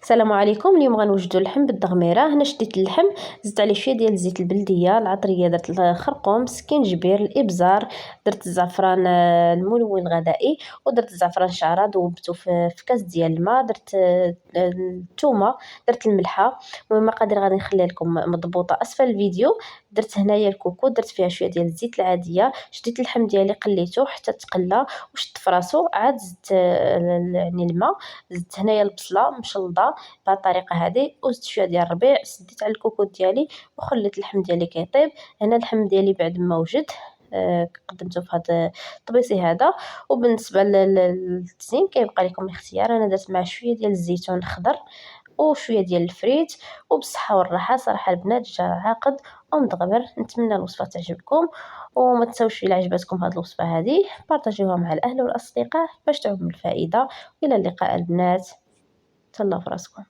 السلام عليكم. اليوم غنوجدوا اللحم بالدغميره. هنا شديت اللحم، زدت عليه شويه ديال الزيت البلديه العطريه، درت الخرقوم، سكينجبير، الابزار، درت الزعفران الملون الغذائي، ودرت الزعفران شعره ذوبته في كاس ديال الماء، درت الثومه، درت الملحه. المهم المقادير غادي نخليها لكم مضبوطه اسفل الفيديو. درت هنايا الكوكو، درت فيها شويه ديال الزيت العاديه، شديت اللحم ديالي قليته حتى تقلى وشدت فراسو، عاد زدت يعني الماء، زدت هنايا البصله مشلضه بهذه الطريقه هذه، وزدت شويه ديال الربيع، سديت على الكوكوط ديالي وخليت اللحم ديالي كيطيب. هنا اللحم ديالي بعد ما وجد قدمته في هذا الطبيسي هذا. وبالنسبه للتزيين كيبقى لكم الاختيار، انا درت مع شويه ديال الزيتون الخضر وشويه ديال الفريت. وبالصحه والراحه صراحه البنات جا عاقد ومتغبر. نتمنى الوصفه تعجبكم، وما تنساوش الا عجبتكم هذه الوصفه هذه بارطاجيوها مع الاهل والاصدقاء باش تعم الفائده. الى اللقاء البنات، تهلاو فراسكم.